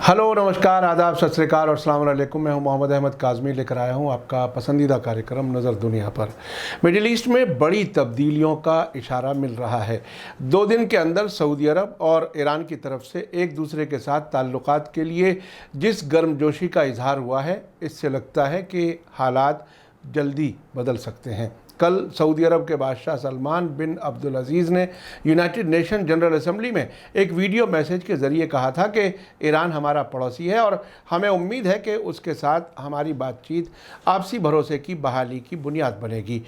Hello, नमस्कार, आदाब, सत श्री अकाल और अस्सलाम वालेकुम। मैं हूं मोहम्मद अहमद काज़मी, लेकर आया हूं आपका पसंदीदा कार्यक्रम नज़र दुनिया पर। मिडिल ईस्ट में बड़ी तब्दीलियों का इशारा मिल रहा है। 2 दिन के अंदर सऊदी अरब और ईरान की तरफ से एक दूसरे के साथ ताल्लुकात के लिए जिस गर्मजोशी का इजहार हुआ है, इससे लगता है कि हालात जल्दी बदल सकते हैं। कल सऊदी अरब के बादशाह सलमान बिन अब्दुल अजीज़ ने यूनाइटेड नेशन जनरल असेंबली में एक वीडियो मैसेज के ज़रिए कहा था कि ईरान हमारा पड़ोसी है और हमें उम्मीद है कि उसके साथ हमारी बातचीत आपसी भरोसे की बहाली की बुनियाद बनेगी।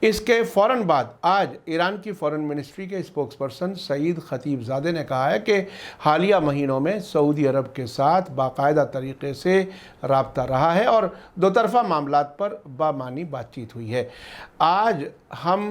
इसके फ़ौरन बाद आज ईरान की फ़ॉरेन मिनिस्ट्री के स्पोक्सपर्सन सईद खतीबज़ादे ने कहा है कि हालिया महीनों में सऊदी अरब के साथ बाकायदा तरीके से राब्ता रहा है और दोतरफ़ा मामलात पर बामानी बातचीत हुई है। आज हम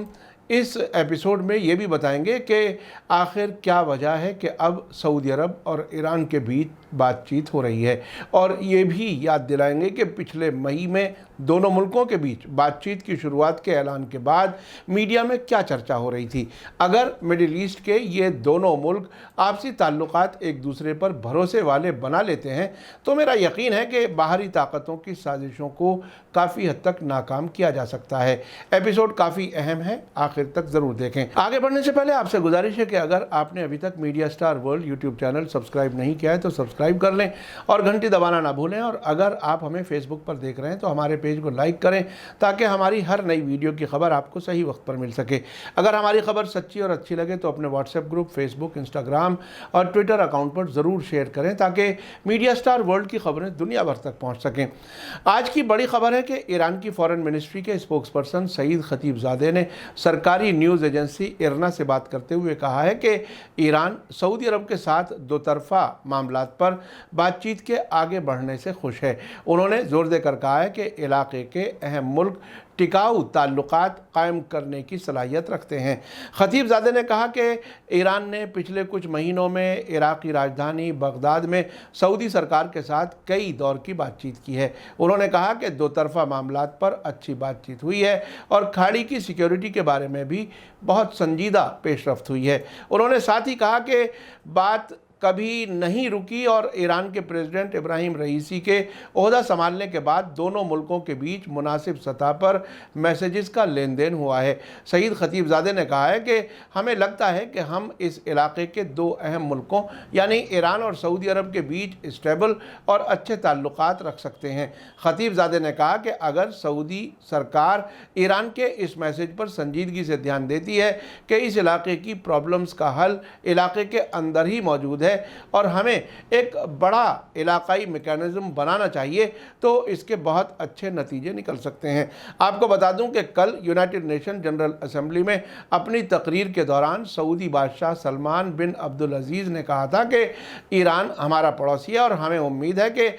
इस एपिसोड में ये भी बताएंगे कि आखिर क्या वजह है कि अब सऊदी अरब और ईरान के बीच बातचीत हो रही है, और ये भी याद दिलाएंगे कि पिछले मई में दोनों मुल्कों के बीच बातचीत की शुरुआत के ऐलान के बाद मीडिया में क्या चर्चा हो रही थी। अगर मिडिल ईस्ट के ये दोनों मुल्क आपसी ताल्लुकात एक दूसरे पर भरोसे वाले बना लेते हैं तो मेरा यकीन है कि बाहरी ताकतों की साजिशों को काफ़ी हद तक नाकाम किया जा सकता है। एपिसोड काफ़ी अहम है, आखिर तक ज़रूर देखें। आगे बढ़ने से पहले आपसे गुजारिश है कि अगर आपने अभी तक media star world YouTube channel subscribe नहीं किया है तो सब्सक्राइब कर लें और घंटी दबाना ना भूलें। और अगर आप हमें फेसबुक पर देख रहे हैं तो हमारे पेज को लाइक करें ताकि हमारी हर नई वीडियो की खबर आपको सही वक्त पर मिल सके। अगर हमारी खबर सच्ची और अच्छी लगे तो अपने व्हाट्सएप ग्रुप, फेसबुक, इंस्टाग्राम और ट्विटर अकाउंट पर ज़रूर शेयर करें ताकि मीडिया स्टार वर्ल्ड की खबरें दुनिया भर तक पहुँच सकें। आज की बड़ी खबर है कि ईरान की फ़ॉरेन मिनिस्ट्री के स्पोक्सपर्सन सईद खतीबज़ादे ने सरकारी न्यूज़ एजेंसी इरना से बात करते हुए कहा है कि ईरान सऊदी अरब के साथ दोतरफ़ा मामलात पर बातचीत के आगे बढ़ने से खुश है। उन्होंने जोर देकर कहा है कि इलाके के अहम मुल्क टिकाऊ ताल्लुकात कायम करने की सलाहियत रखते हैं। खतीबज़ादे ने कहा कि ईरान ने पिछले कुछ महीनों में इराक़ी राजधानी बगदाद में सऊदी सरकार के साथ कई दौर की बातचीत की है। उन्होंने कहा कि दोतरफ़ा मामलात पर अच्छी बातचीत हुई है और खाड़ी की सिक्योरिटी के बारे में भी बहुत संजीदा पेशरफ्त हुई है। उन्होंने साथ ही कहा कि बात कभी नहीं रुकी और ईरान के प्रेसिडेंट इब्राहिम रईसी के ओहदा संभालने के बाद दोनों मुल्कों के बीच मुनासिब सतह पर मैसेजेस का लेन देन हुआ है। सईद खतीबज़ादे ने कहा है कि हमें लगता है कि हम इस इलाके के 2 अहम मुल्कों यानी ईरान और सऊदी अरब के बीच स्टेबल और अच्छे ताल्लुकात रख सकते हैं। खतीबज़ादे ने कहा कि अगर सऊदी सरकार ईरान के इस मैसेज पर संजीदगी से ध्यान देती है कि इस इलाके की प्रॉब्लम्स का हल इलाके के अंदर ही मौजूद है और हमें एक बड़ा इलाकाई मैकेनिज्म बनाना चाहिए तो इसके बहुत अच्छे नतीजे निकल सकते हैं। आपको बता दूं कि कल यूनाइटेड नेशन जनरल असेंबली में अपनी तकरीर के दौरान सऊदी बादशाह सलमान बिन अब्दुल अजीज़ ने कहा था कि ईरान हमारा पड़ोसी है और हमें उम्मीद है कि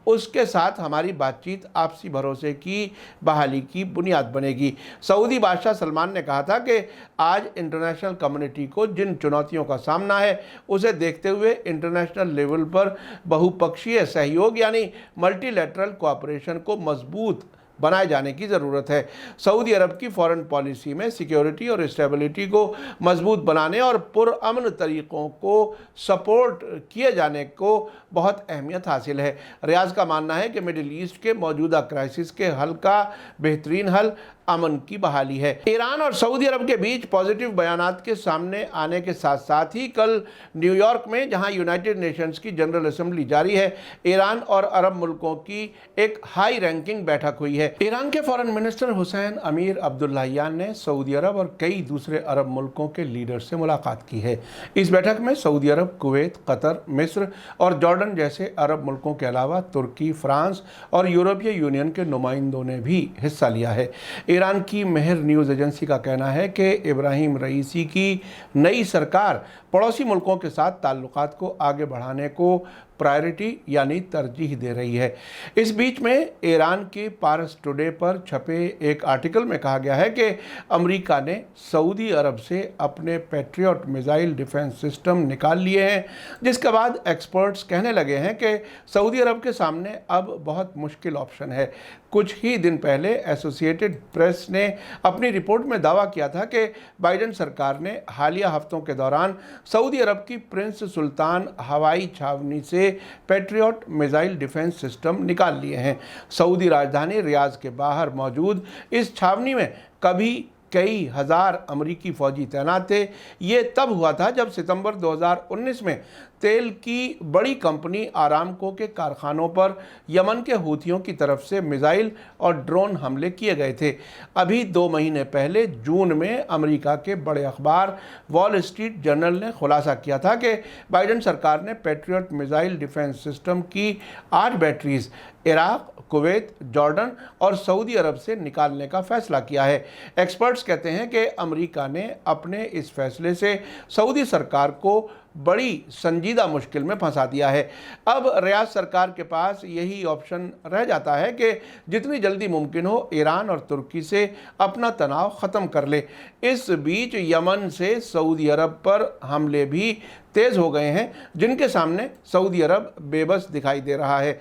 उसके साथ हमारी बातचीत आपसी भरोसे की बहाली की बुनियाद बनेगी। सऊदी बादशाह सलमान ने कहा था कि आज इंटरनेशनल कम्युनिटी को जिन चुनौतियों का सामना है उसे देखते हुए इंटरनेशनल लेवल पर बहुपक्षीय सहयोग यानी मल्टीलैटरल कोऑपरेशन को मजबूत बनाए जाने की ज़रूरत है। सऊदी अरब की फ़ॉरेन पॉलिसी में सिक्योरिटी और स्टेबिलिटी को मजबूत बनाने और पुरअमन तरीक़ों को सपोर्ट किए जाने को बहुत अहमियत हासिल है। रियाज का मानना है कि मिडिल ईस्ट के मौजूदा क्राइसिस के हल का बेहतरीन हल अमन की बहाली है। ईरान और सऊदी अरब के बीच पॉजिटिव बयानात के सामने आने के साथ साथ ही कल न्यूयॉर्क में, जहां यूनाइटेड नेशंस की जनरल असेंबली जारी है, ईरान और अरब मुल्कों की एक हाई रैंकिंग बैठक हुई है। ईरान के फॉरेन मिनिस्टर हुसैन अमीर अब्दुल्लाहियान ने सऊदी अरब और कई दूसरे अरब मुल्कों के लीडर से मुलाकात की है। इस बैठक में सऊदी अरब, कुवैत, कतर, मिस्र और जॉर्डन जैसे अरब मुल्कों के अलावा तुर्की, फ्रांस और यूरोपीय यूनियन के नुमाइंदों ने भी हिस्सा लिया है। ईरान की मेहर न्यूज़ एजेंसी का कहना है कि इब्राहिम रईसी की नई सरकार पड़ोसी मुल्कों के साथ ताल्लुकात को आगे बढ़ाने को प्रायोरिटी यानी तरजीह दे रही है। इस बीच में ईरान के पारस टुडे पर छपे एक आर्टिकल में कहा गया है कि अमेरिका ने सऊदी अरब से अपने पैट्रियट मिसाइल डिफेंस सिस्टम निकाल लिए हैं, जिसके बाद एक्सपर्ट्स कहने लगे हैं कि सऊदी अरब के सामने अब बहुत मुश्किल ऑप्शन है। कुछ ही दिन पहले एसोसिएटेड प्रेस ने अपनी रिपोर्ट में दावा किया था कि बाइडेन सरकार ने हालिया हफ्तों के दौरान सऊदी अरब की प्रिंस सुल्तान हवाई छावनी से पैट्रियट मिसाइल डिफेंस सिस्टम निकाल लिए हैं। सऊदी राजधानी रियाद के बाहर मौजूद इस छावनी में कभी कई हजार अमरीकी फौजी तैनात थे। ये तब हुआ था जब सितंबर 2019 में तेल की बड़ी कंपनी आरामको के कारखानों पर यमन के हूथियों की तरफ से मिसाइल और ड्रोन हमले किए गए थे। अभी 2 महीने पहले जून में अमेरिका के बड़े अखबार वॉल स्ट्रीट जर्नल ने खुलासा किया था कि बाइडेन सरकार ने पैट्रियट मिसाइल डिफेंस सिस्टम की 8 बैटरीज इराक, कुवैत, जॉर्डन और सऊदी अरब से निकालने का फैसला किया है। एक्सपर्ट्स कहते हैं कि अमेरिका ने अपने इस फैसले से सऊदी सरकार को बड़ी संजीदा मुश्किल में फंसा दिया है। अब रियाद सरकार के पास यही ऑप्शन रह जाता है कि जितनी जल्दी मुमकिन हो ईरान और तुर्की से अपना तनाव ख़त्म कर ले। इस बीच यमन से सऊदी अरब पर हमले भी तेज़ हो गए हैं, जिनके सामने सऊदी अरब बेबस दिखाई दे रहा है।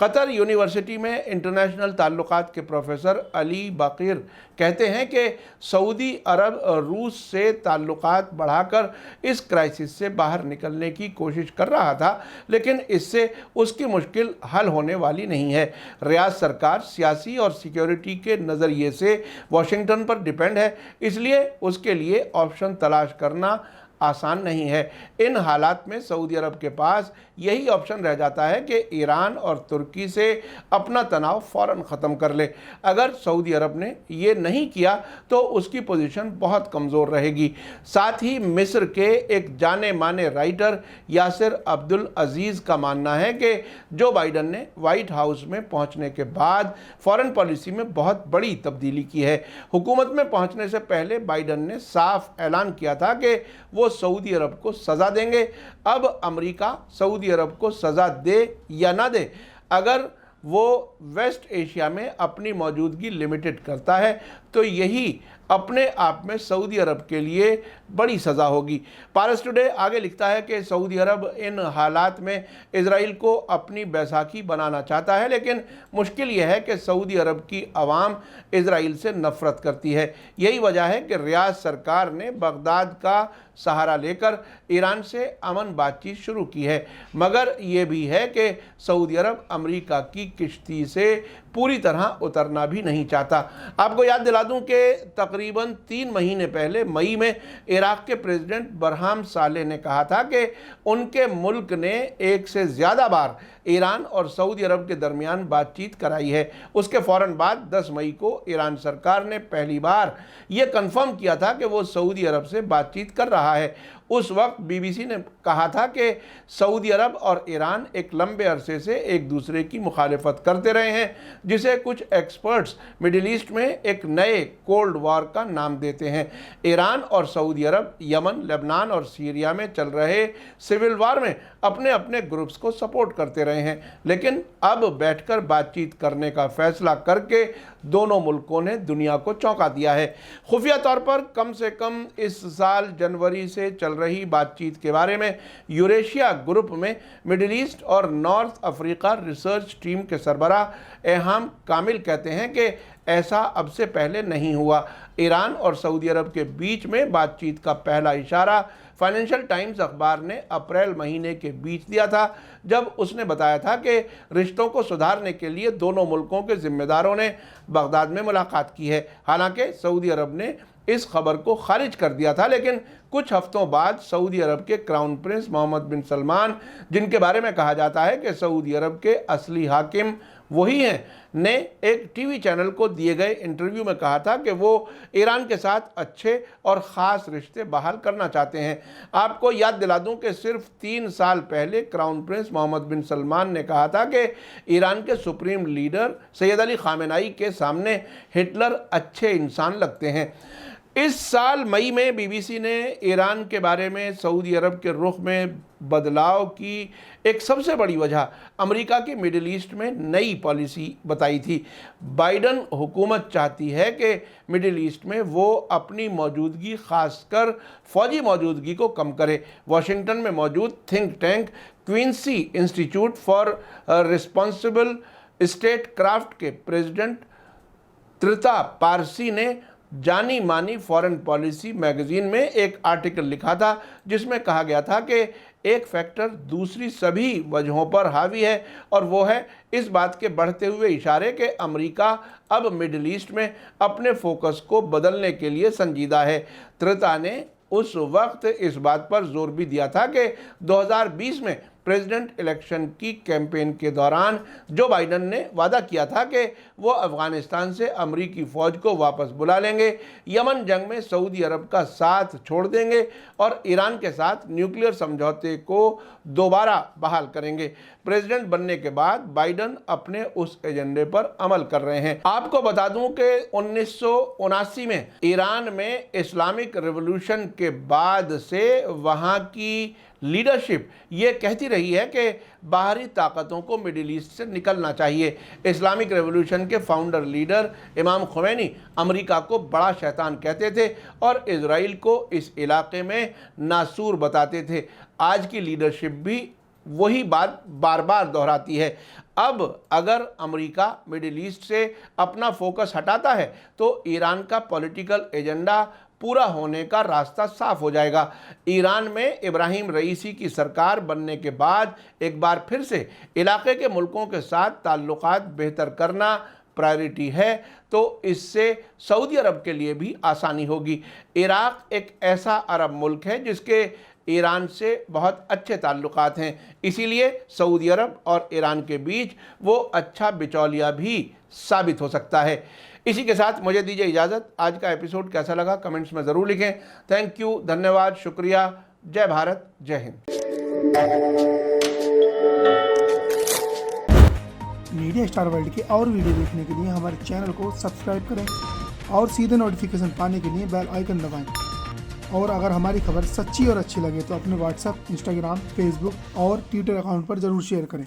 कतर यूनिवर्सिटी में इंटरनेशनल ताल्लुकात के प्रोफेसर अली बाकिर कहते हैं कि सऊदी अरब रूस से ताल्लुकात बढ़ाकर इस क्राइसिस से बाहर निकलने की कोशिश कर रहा था, लेकिन इससे उसकी मुश्किल हल होने वाली नहीं है। रियाद सरकार सियासी और सिक्योरिटी के नज़रिए से वाशिंगटन पर डिपेंड है, इसलिए उसके लिए ऑप्शन तलाश करना आसान नहीं है। इन हालात में सऊदी अरब के पास यही ऑप्शन रह जाता है कि ईरान और तुर्की से अपना तनाव फ़ौरन ख़त्म कर ले। अगर सऊदी अरब ने ये नहीं किया तो उसकी पोजीशन बहुत कमज़ोर रहेगी। साथ ही मिस्र के एक जाने माने राइटर यासिर अब्दुल अजीज़ का मानना है कि जो बाइडेन ने वाइट हाउस में पहुंचने के बाद फ़ॉरेन पॉलिसी में बहुत बड़ी तब्दीली की है। हुकूमत में पहुंचने से पहले बाइडेन ने साफ ऐलान किया था कि वो सऊदी अरब को सज़ा देंगे। अब अमेरिका सऊदी अरब को सज़ा दे या ना दे, अगर वो वेस्ट एशिया में अपनी मौजूदगी लिमिटेड करता है तो यही अपने आप में सऊदी अरब के लिए बड़ी सज़ा होगी। पारस टुडे आगे लिखता है कि सऊदी अरब इन हालात में इजराइल को अपनी बैसाखी बनाना चाहता है, लेकिन मुश्किल यह है कि सऊदी अरब की आवाम इजराइल से नफ़रत करती है। यही वजह है कि रियाद सरकार ने बगदाद का सहारा लेकर ईरान से अमन बातचीत शुरू की है, मगर ये भी है कि सऊदी अरब अमेरिका की किश्ती से पूरी तरह उतरना भी नहीं चाहता। आपको याद दिला दूं कि तकरीबन 3 महीने पहले मई में इराक के प्रेसिडेंट बरहाम सालेह ने कहा था कि उनके मुल्क ने 1 से ज़्यादा बार ईरान और सऊदी अरब के दरमियान बातचीत कराई है। उसके फ़ौरन बाद 10 मई को ईरान सरकार ने पहली बार ये कन्फर्म किया था कि वो सऊदी अरब से बातचीत कर रहा है। उस वक्त बीबीसी ने कहा था कि सऊदी अरब और ईरान एक लंबे अरसे से एक दूसरे की मुखालिफत करते रहे हैं, जिसे कुछ एक्सपर्ट्स मिडिल ईस्ट में एक नए कोल्ड वॉर का नाम देते हैं। ईरान और सऊदी अरब यमन, लेबनान और सीरिया में चल रहे सिविल वॉर में अपने अपने ग्रुप्स को सपोर्ट करते रहे हैं, लेकिन अब बैठकर बातचीत करने का फैसला करके दोनों मुल्कों ने दुनिया को चौंका दिया है। खुफिया तौर पर कम से कम इस साल जनवरी से चल रही बातचीत के बारे में यूरेशिया ग्रुप में मिडिल ईस्ट और नॉर्थ अफ्रीका रिसर्च टीम के सरबराह एहाम कामिल कहते हैं कि ऐसा अब से पहले नहीं हुआ। ईरान और सऊदी अरब के बीच में बातचीत का पहला इशारा फाइनेंशियल टाइम्स अखबार ने अप्रैल महीने के बीच दिया था, जब उसने बताया था कि रिश्तों को सुधारने के लिए दोनों मुल्कों के जिम्मेदारों ने बगदाद में मुलाकात की है। हालांकि सऊदी अरब ने इस खबर को खारिज कर दिया था, लेकिन कुछ हफ्तों बाद सऊदी अरब के क्राउन प्रिंस मोहम्मद बिन सलमान, जिनके बारे में कहा जाता है कि सऊदी अरब के असली हाकिम वही हैं, ने एक टीवी चैनल को दिए गए इंटरव्यू में कहा था कि वो ईरान के साथ अच्छे और ख़ास रिश्ते बहाल करना चाहते हैं। आपको याद दिला दूं कि सिर्फ 3 साल पहले क्राउन प्रिंस मोहम्मद बिन सलमान ने कहा था कि ईरान के supreme leader Syed Ali Khamenei के सामने हिटलर अच्छे इंसान लगते हैं। इस साल मई में बीबीसी ने ईरान के बारे में सऊदी अरब के रुख में बदलाव की एक सबसे बड़ी वजह अमेरिका की मिडिल ईस्ट में नई पॉलिसी बताई थी। बाइडेन हुकूमत चाहती है कि मिडिल ईस्ट में वो अपनी मौजूदगी, खासकर फौजी मौजूदगी को कम करे। वाशिंगटन में मौजूद think tank Quincy Institute for Responsible statecraft के प्रेसिडेंट त्रिता पारसी ने जानी मानी फॉरेन पॉलिसी मैगजीन में एक आर्टिकल लिखा था, जिसमें कहा गया था कि एक फैक्टर दूसरी सभी वजहों पर हावी है, और वो है इस बात के बढ़ते हुए इशारे कि अमेरिका अब मिडिल ईस्ट में अपने फोकस को बदलने के लिए संजीदा है। त्रिता ने उस वक्त इस बात पर जोर भी दिया था कि 2020 में प्रेसिडेंट इलेक्शन की कैंपेन के दौरान जो बाइडन ने वादा किया था कि वो अफगानिस्तान से अमरीकी फ़ौज को वापस बुला लेंगे, यमन जंग में सऊदी अरब का साथ छोड़ देंगे और ईरान के साथ न्यूक्लियर समझौते को दोबारा बहाल करेंगे। प्रेसिडेंट बनने के बाद बाइडन अपने उस एजेंडे पर अमल कर रहे हैं। आपको बता दूं कि 1979 में ईरान में इस्लामिक रिवॉल्यूशन के बाद से वहाँ की लीडरशिप ये कहती रही है कि बाहरी ताकतों को मिडिल ईस्ट से निकलना चाहिए। इस्लामिक रेवोल्यूशन के फाउंडर लीडर इमाम खुमैनी अमेरिका को बड़ा शैतान कहते थे और इजराइल को इस इलाके में नासूर बताते थे। आज की लीडरशिप भी वही बात बार बार दोहराती है। अब अगर अमेरिका मिडिल ईस्ट से अपना फोकस हटाता है तो ईरान का पॉलिटिकल एजेंडा पूरा होने का रास्ता साफ हो जाएगा। ईरान में इब्राहिम रईसी की सरकार बनने के बाद एक बार फिर से इलाके के मुल्कों के साथ ताल्लुकात बेहतर करना प्रायोरिटी है, तो इससे सऊदी अरब के लिए भी आसानी होगी। इराक एक ऐसा अरब मुल्क है जिसके ईरान से बहुत अच्छे ताल्लुकात हैं, इसीलिए सऊदी अरब और ईरान के बीच वो अच्छा बिचौलिया भी साबित हो सकता है। इसी के साथ मुझे दीजिए इजाज़त। आज का एपिसोड कैसा लगा कमेंट्स में ज़रूर लिखें। थैंक यू, धन्यवाद, शुक्रिया। जय भारत, जय हिंद। मीडिया स्टार वर्ल्ड के और वीडियो देखने के लिए हमारे चैनल को सब्सक्राइब करें और सीधे नोटिफिकेशन पाने के लिए बेल आइकन दबाएं। और अगर हमारी खबर सच्ची और अच्छी लगे तो अपने व्हाट्सएप, इंस्टाग्राम, फेसबुक और ट्विटर अकाउंट पर ज़रूर शेयर करें।